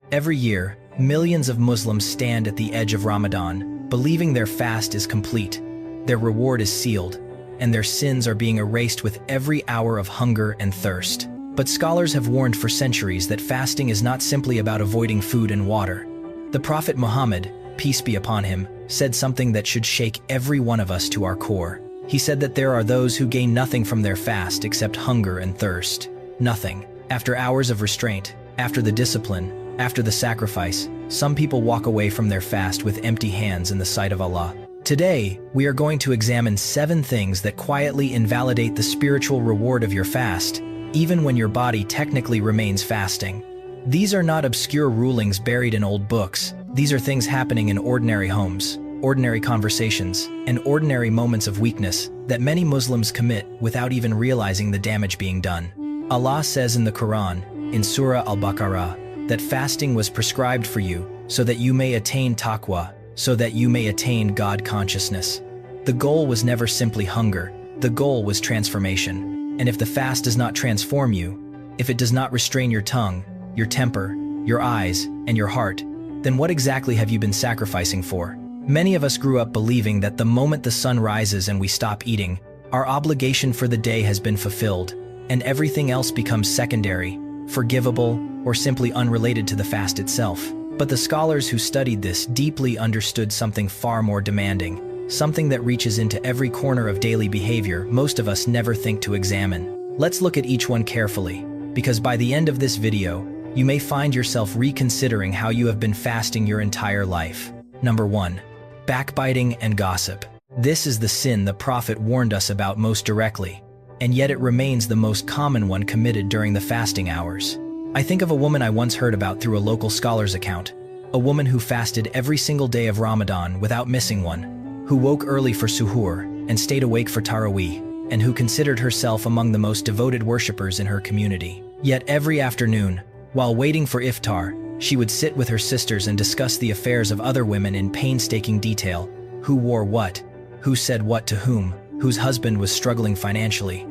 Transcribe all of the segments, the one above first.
Every year, millions of Muslims stand at the edge of Ramadan, believing their fast is complete, their reward is sealed, and their sins are being erased with every hour of hunger and thirst. But scholars have warned for centuries that fasting is not simply about avoiding food and water. The Prophet Muhammad, peace be upon him, said something that should shake every one of us to our core. He said that there are those who gain nothing from their fast except hunger and thirst. Nothing. After hours of restraint, after the discipline, after the sacrifice, some people walk away from their fast with empty hands in the sight of Allah. Today, we are going to examine 7 things that quietly invalidate the spiritual reward of your fast, even when your body technically remains fasting. These are not obscure rulings buried in old books. These are things happening in ordinary homes, ordinary conversations, and ordinary moments of weakness that many Muslims commit without even realizing the damage being done. Allah says in the Quran, in Surah Al-Baqarah, that fasting was prescribed for you so that you may attain taqwa, so that you may attain God consciousness. The goal was never simply hunger, the goal was transformation. And if the fast does not transform you, if it does not restrain your tongue, your temper, your eyes, and your heart, then what exactly have you been sacrificing for? Many of us grew up believing that the moment the sun rises and we stop eating, our obligation for the day has been fulfilled, and everything else becomes secondary, forgivable, or simply unrelated to the fast itself. But the scholars who studied this deeply understood something far more demanding, something that reaches into every corner of daily behavior most of us never think to examine. Let's look at each one carefully, because by the end of this video, you may find yourself reconsidering how you have been fasting your entire life. Number 1. Backbiting and gossip. This is the sin the Prophet warned us about most directly, and yet it remains the most common one committed during the fasting hours. I think of a woman I once heard about through a local scholar's account, a woman who fasted every single day of Ramadan without missing one, who woke early for suhoor and stayed awake for Taraweeh, and who considered herself among the most devoted worshippers in her community. Yet every afternoon, while waiting for iftar, she would sit with her sisters and discuss the affairs of other women in painstaking detail: who wore what, who said what to whom, whose husband was struggling financially,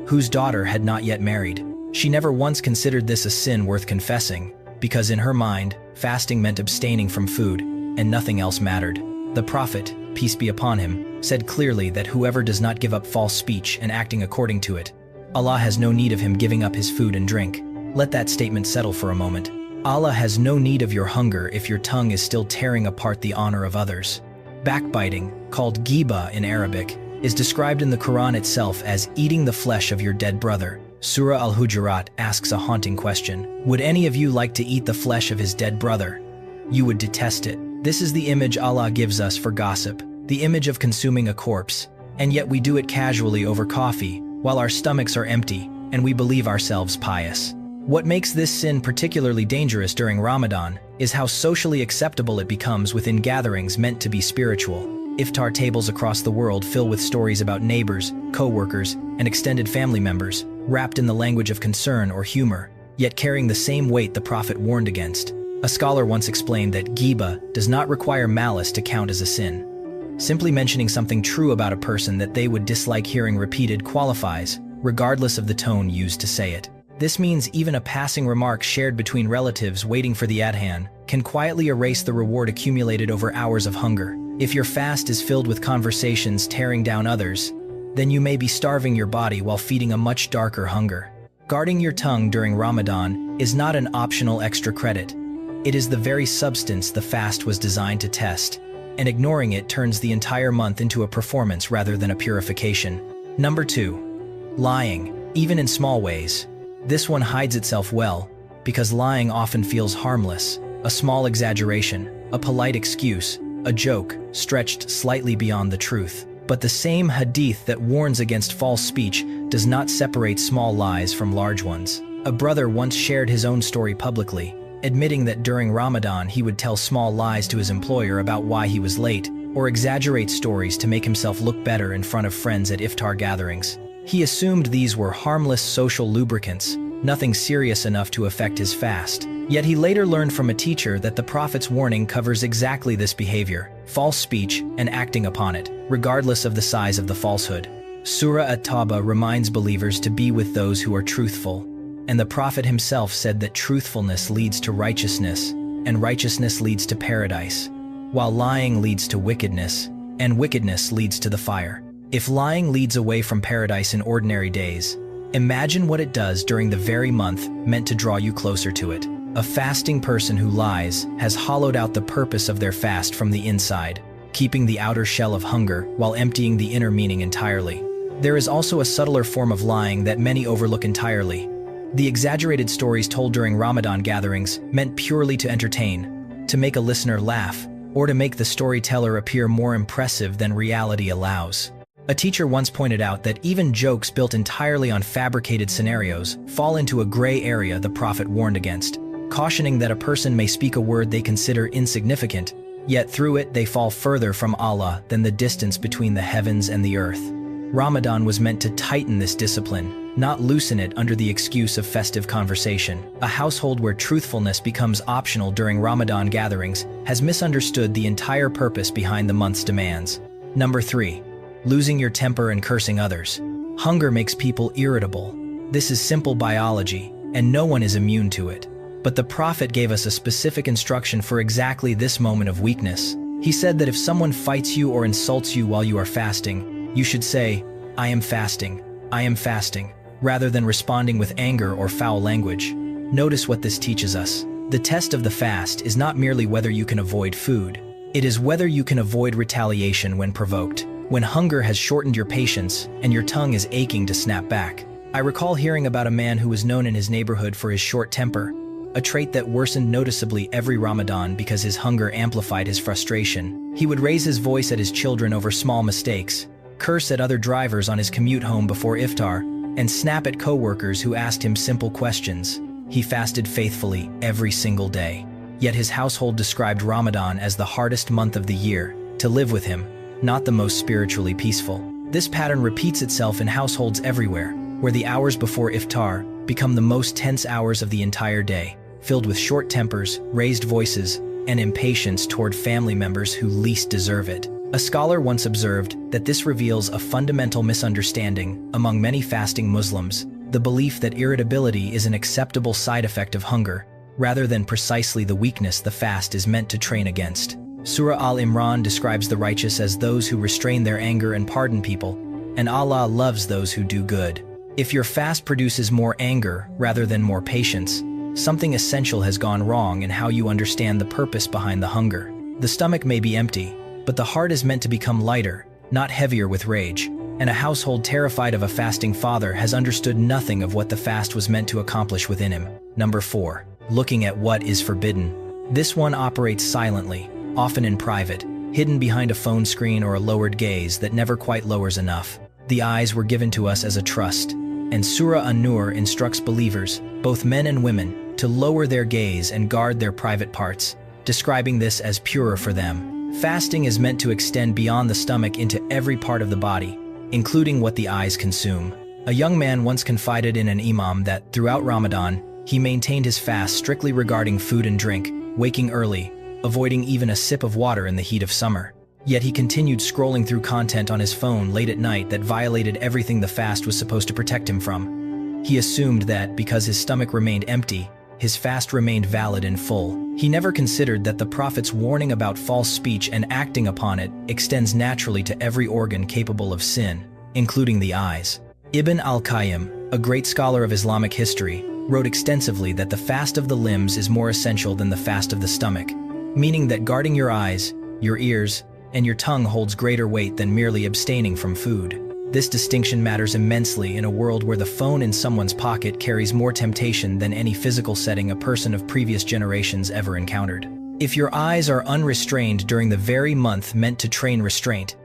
whose daughter had not yet married. She never once considered this a sin worth confessing, because in her mind, fasting meant abstaining from food, and nothing else mattered. The Prophet, peace be upon him, said clearly that whoever does not give up false speech and acting according to it, Allah has no need of him giving up his food and drink. Let that statement settle for a moment. Allah has no need of your hunger if your tongue is still tearing apart the honor of others. Backbiting, called ghibah in Arabic, is described in the Quran itself as eating the flesh of your dead brother. Surah Al-Hujurat asks a haunting question. Would any of you like to eat the flesh of his dead brother? You would detest it. This is the image Allah gives us for gossip, the image of consuming a corpse, and yet we do it casually over coffee, while our stomachs are empty, and we believe ourselves pious. What makes this sin particularly dangerous during Ramadan is how socially acceptable it becomes within gatherings meant to be spiritual. Iftar tables across the world fill with stories about neighbors, co-workers, and extended family members, wrapped in the language of concern or humor, yet carrying the same weight the Prophet warned against. A scholar once explained that ghibah does not require malice to count as a sin. Simply mentioning something true about a person that they would dislike hearing repeated qualifies, regardless of the tone used to say it. This means even a passing remark shared between relatives waiting for the adhan can quietly erase the reward accumulated over hours of hunger. If your fast is filled with conversations tearing down others, then you may be starving your body while feeding a much darker hunger. Guarding your tongue during Ramadan is not an optional extra credit. It is the very substance the fast was designed to test, and ignoring it turns the entire month into a performance rather than a purification. Number 2. Lying, even in small ways. This one hides itself well, because lying often feels harmless, a small exaggeration, a polite excuse, a joke stretched slightly beyond the truth. But the same hadith that warns against false speech does not separate small lies from large ones. A brother once shared his own story publicly, admitting that during Ramadan he would tell small lies to his employer about why he was late, or exaggerate stories to make himself look better in front of friends at iftar gatherings. He assumed these were harmless social lubricants, nothing serious enough to affect his fast. Yet he later learned from a teacher that the Prophet's warning covers exactly this behavior: false speech and acting upon it, regardless of the size of the falsehood. Surah At-Tawbah reminds believers to be with those who are truthful, and the Prophet himself said that truthfulness leads to righteousness, and righteousness leads to paradise, while lying leads to wickedness, and wickedness leads to the fire. If lying leads away from paradise in ordinary days, imagine what it does during the very month meant to draw you closer to it. A fasting person who lies has hollowed out the purpose of their fast from the inside, keeping the outer shell of hunger while emptying the inner meaning entirely. There is also a subtler form of lying that many overlook entirely. The exaggerated stories told during Ramadan gatherings meant purely to entertain, to make a listener laugh, or to make the storyteller appear more impressive than reality allows. A teacher once pointed out that even jokes built entirely on fabricated scenarios fall into a gray area the Prophet warned against, cautioning that a person may speak a word they consider insignificant, yet through it they fall further from Allah than the distance between the heavens and the earth. Ramadan was meant to tighten this discipline, not loosen it under the excuse of festive conversation. A household where truthfulness becomes optional during Ramadan gatherings has misunderstood the entire purpose behind the month's demands. Number 3. Losing your temper and cursing others. Hunger makes people irritable. This is simple biology, and no one is immune to it. But the Prophet gave us a specific instruction for exactly this moment of weakness. He said that if someone fights you or insults you while you are fasting, you should say, "I am fasting, I am fasting," rather than responding with anger or foul language. Notice what this teaches us. The test of the fast is not merely whether you can avoid food. It is whether you can avoid retaliation when provoked, when hunger has shortened your patience and your tongue is aching to snap back. I recall hearing about a man who was known in his neighborhood for his short temper, a trait that worsened noticeably every Ramadan because his hunger amplified his frustration. He would raise his voice at his children over small mistakes, curse at other drivers on his commute home before iftar, and snap at co-workers who asked him simple questions. He fasted faithfully every single day. Yet his household described Ramadan as the hardest month of the year to live with him, not the most spiritually peaceful. This pattern repeats itself in households everywhere, where the hours before iftar become the most tense hours of the entire day, filled with short tempers, raised voices, and impatience toward family members who least deserve it. A scholar once observed that this reveals a fundamental misunderstanding among many fasting Muslims, the belief that irritability is an acceptable side effect of hunger, rather than precisely the weakness the fast is meant to train against. Surah Al-Imran describes the righteous as those who restrain their anger and pardon people, and Allah loves those who do good. If your fast produces more anger rather than more patience, something essential has gone wrong in how you understand the purpose behind the hunger. The stomach may be empty, but the heart is meant to become lighter, not heavier with rage, and a household terrified of a fasting father has understood nothing of what the fast was meant to accomplish within him. Number 4. Looking at what is forbidden. This one operates silently, often in private, hidden behind a phone screen or a lowered gaze that never quite lowers enough. The eyes were given to us as a trust, and Surah An-Nur instructs believers, both men and women, to lower their gaze and guard their private parts, describing this as purer for them. Fasting is meant to extend beyond the stomach into every part of the body, including what the eyes consume. A young man once confided in an imam that, throughout Ramadan, he maintained his fast strictly regarding food and drink, waking early, avoiding even a sip of water in the heat of summer. Yet he continued scrolling through content on his phone late at night that violated everything the fast was supposed to protect him from. He assumed that, because his stomach remained empty, his fast remained valid and full. He never considered that the Prophet's warning about false speech and acting upon it extends naturally to every organ capable of sin, including the eyes. Ibn al-Qayyim, a great scholar of Islamic history, wrote extensively that the fast of the limbs is more essential than the fast of the stomach, meaning that guarding your eyes, your ears, and your tongue holds greater weight than merely abstaining from food. This distinction matters immensely in a world where the phone in someone's pocket carries more temptation than any physical setting a person of previous generations ever encountered. If your eyes are unrestrained during the very month meant to train restraint,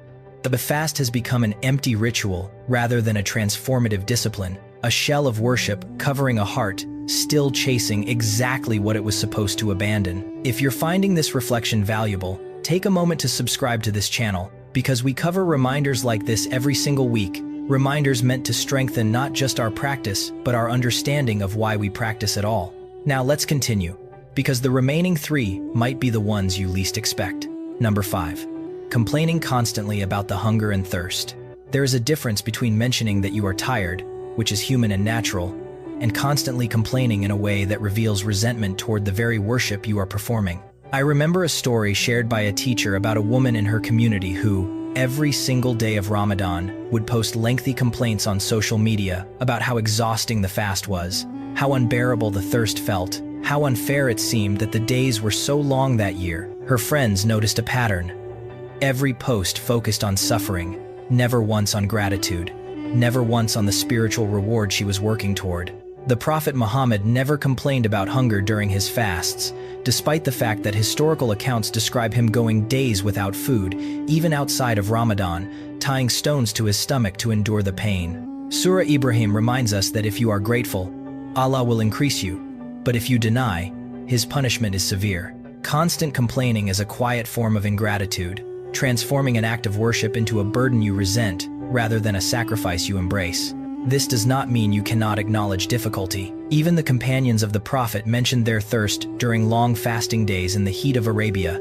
the fast has become an empty ritual rather than a transformative discipline, a shell of worship covering a heart still chasing exactly what it was supposed to abandon. If you're finding this reflection valuable, take a moment to subscribe to this channel, because we cover reminders like this every single week, reminders meant to strengthen not just our practice, but our understanding of why we practice at all. Now let's continue, because the remaining 3 might be the ones you least expect. Number 5. Complaining constantly about the hunger and thirst. There is a difference between mentioning that you are tired, which is human and natural, and constantly complaining in a way that reveals resentment toward the very worship you are performing. I remember a story shared by a teacher about a woman in her community who, every single day of Ramadan, would post lengthy complaints on social media about how exhausting the fast was, how unbearable the thirst felt, how unfair it seemed that the days were so long that year. Her friends noticed a pattern. Every post focused on suffering, never once on gratitude, never once on the spiritual reward she was working toward. The Prophet Muhammad never complained about hunger during his fasts, despite the fact that historical accounts describe him going days without food, even outside of Ramadan, tying stones to his stomach to endure the pain. Surah Ibrahim reminds us that if you are grateful, Allah will increase you, but if you deny, His punishment is severe. Constant complaining is a quiet form of ingratitude, transforming an act of worship into a burden you resent rather than a sacrifice you embrace. This does not mean you cannot acknowledge difficulty. Even the companions of the Prophet mentioned their thirst during long fasting days in the heat of Arabia,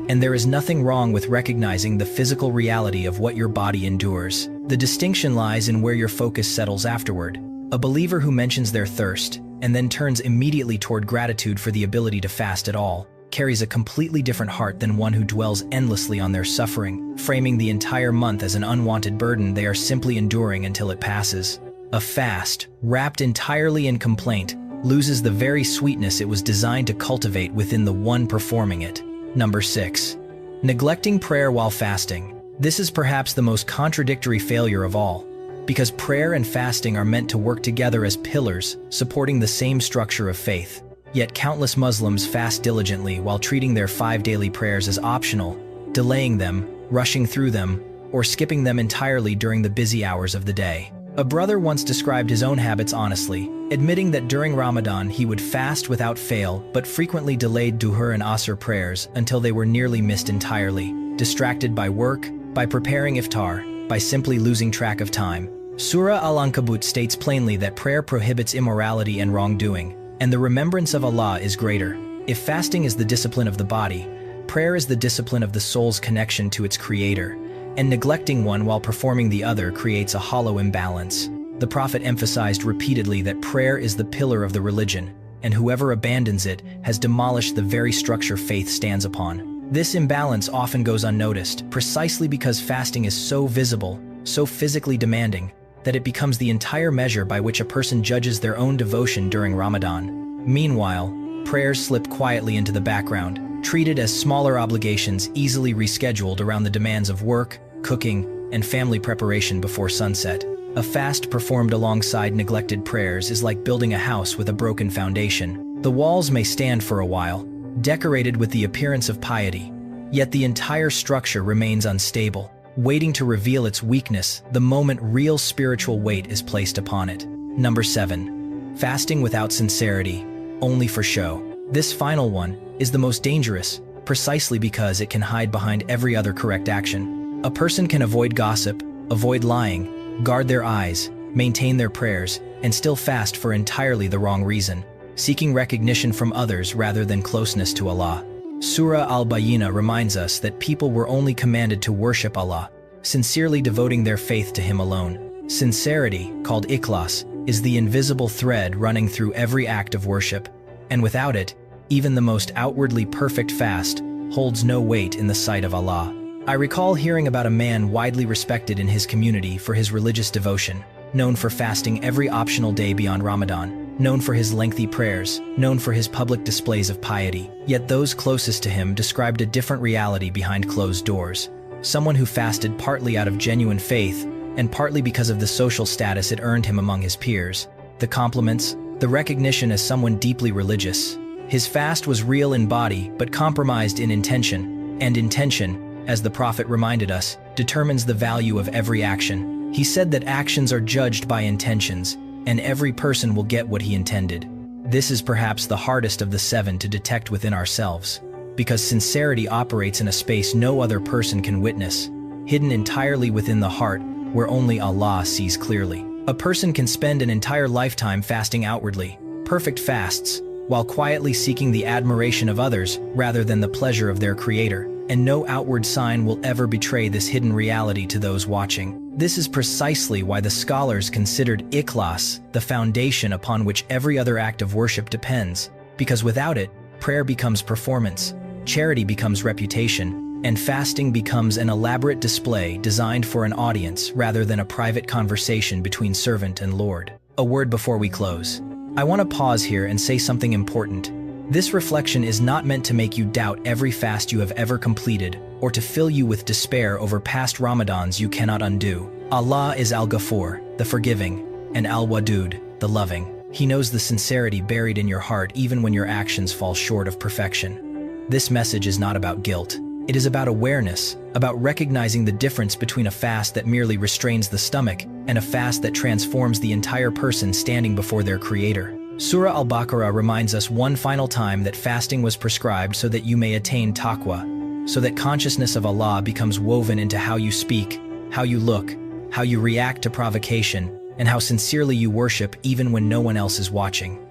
and there is nothing wrong with recognizing the physical reality of what your body endures. The distinction lies in where your focus settles afterward. A believer who mentions their thirst and then turns immediately toward gratitude for the ability to fast at all carries a completely different heart than one who dwells endlessly on their suffering, framing the entire month as an unwanted burden they are simply enduring until it passes. A fast, wrapped entirely in complaint, loses the very sweetness it was designed to cultivate within the one performing it. Number 6. Neglecting prayer while fasting. This is perhaps the most contradictory failure of all, because prayer and fasting are meant to work together as pillars, supporting the same structure of faith. Yet countless Muslims fast diligently while treating their 5 daily prayers as optional, delaying them, rushing through them, or skipping them entirely during the busy hours of the day. A brother once described his own habits honestly, admitting that during Ramadan he would fast without fail but frequently delayed Duhur and Asr prayers until they were nearly missed entirely, distracted by work, by preparing iftar, by simply losing track of time. Surah Al-Ankabut states plainly that prayer prohibits immorality and wrongdoing, and the remembrance of Allah is greater. If fasting is the discipline of the body, prayer is the discipline of the soul's connection to its Creator, and neglecting one while performing the other creates a hollow imbalance. The Prophet emphasized repeatedly that prayer is the pillar of the religion, and whoever abandons it has demolished the very structure faith stands upon. This imbalance often goes unnoticed, precisely because fasting is so visible, so physically demanding, that it becomes the entire measure by which a person judges their own devotion during Ramadan. Meanwhile, prayers slip quietly into the background, treated as smaller obligations easily rescheduled around the demands of work, cooking, and family preparation before sunset. A fast performed alongside neglected prayers is like building a house with a broken foundation. The walls may stand for a while, decorated with the appearance of piety, yet the entire structure remains unstable, waiting to reveal its weakness the moment real spiritual weight is placed upon it. Number 7. Fasting without sincerity, only for show. This final one is the most dangerous, precisely because it can hide behind every other correct action. A person can avoid gossip, avoid lying, guard their eyes, maintain their prayers, and still fast for entirely the wrong reason, seeking recognition from others rather than closeness to Allah. Surah Al-Bayyinah reminds us that people were only commanded to worship Allah, sincerely devoting their faith to Him alone. Sincerity, called ikhlas, is the invisible thread running through every act of worship, and without it, even the most outwardly perfect fast holds no weight in the sight of Allah. I recall hearing about a man widely respected in his community for his religious devotion, known for fasting every optional day beyond Ramadan, known for his lengthy prayers, known for his public displays of piety. Yet those closest to him described a different reality behind closed doors. Someone who fasted partly out of genuine faith, and partly because of the social status it earned him among his peers. The compliments, the recognition as someone deeply religious. His fast was real in body, but compromised in intention, and intention, as the Prophet reminded us, determines the value of every action. He said that actions are judged by intentions, and every person will get what he intended. This is perhaps the hardest of the 7 to detect within ourselves, because sincerity operates in a space no other person can witness, hidden entirely within the heart where only Allah sees clearly. A person can spend an entire lifetime fasting outwardly, perfect fasts, while quietly seeking the admiration of others rather than the pleasure of their Creator. and no outward sign will ever betray this hidden reality to those watching. This is precisely why the scholars considered ikhlas the foundation upon which every other act of worship depends, because without it, prayer becomes performance, charity becomes reputation, and fasting becomes an elaborate display designed for an audience rather than a private conversation between servant and Lord. A word before we close. I want to pause here and say something important. This reflection is not meant to make you doubt every fast you have ever completed or to fill you with despair over past Ramadans you cannot undo. Allah is Al-Ghafur, the forgiving, and Al-Wadud, the loving. He knows the sincerity buried in your heart even when your actions fall short of perfection. This message is not about guilt. It is about awareness, about recognizing the difference between a fast that merely restrains the stomach and a fast that transforms the entire person standing before their Creator. Surah Al-Baqarah reminds us one final time that fasting was prescribed so that you may attain taqwa, so that consciousness of Allah becomes woven into how you speak, how you look, how you react to provocation, and how sincerely you worship even when no one else is watching.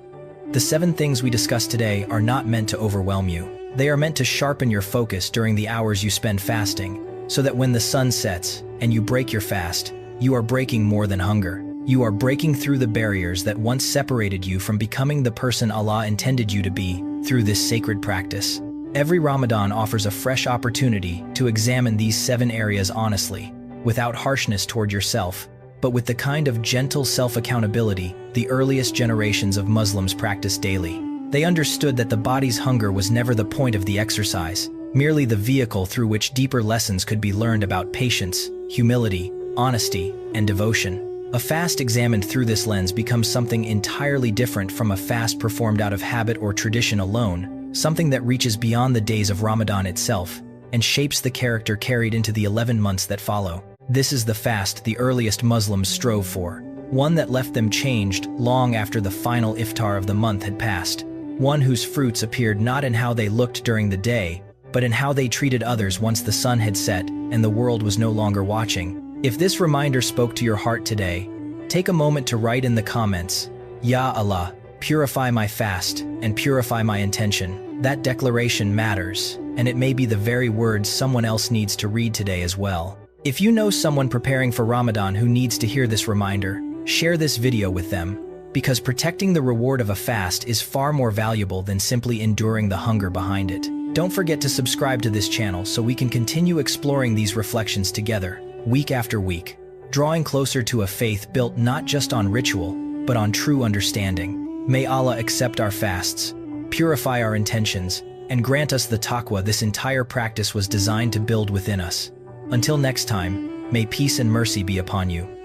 The 7 things we discussed today are not meant to overwhelm you. They are meant to sharpen your focus during the hours you spend fasting, so that when the sun sets and you break your fast, you are breaking more than hunger. You are breaking through the barriers that once separated you from becoming the person Allah intended you to be through this sacred practice. Every Ramadan offers a fresh opportunity to examine these 7 areas honestly, without harshness toward yourself, but with the kind of gentle self-accountability the earliest generations of Muslims practiced daily. They understood that the body's hunger was never the point of the exercise, merely the vehicle through which deeper lessons could be learned about patience, humility, honesty, and devotion. A fast examined through this lens becomes something entirely different from a fast performed out of habit or tradition alone, something that reaches beyond the days of Ramadan itself and shapes the character carried into the 11 months that follow. This is the fast the earliest Muslims strove for, one that left them changed long after the final iftar of the month had passed, one whose fruits appeared not in how they looked during the day, but in how they treated others once the sun had set and the world was no longer watching. If this reminder spoke to your heart today, take a moment to write in the comments, Ya Allah, purify my fast and purify my intention. That declaration matters, and it may be the very words someone else needs to read today as well. If you know someone preparing for Ramadan who needs to hear this reminder, share this video with them, because protecting the reward of a fast is far more valuable than simply enduring the hunger behind it. Don't forget to subscribe to this channel so we can continue exploring these reflections together, week after week, drawing closer to a faith built not just on ritual, but on true understanding. May Allah accept our fasts, purify our intentions, and grant us the taqwa this entire practice was designed to build within us. Until next time, may peace and mercy be upon you.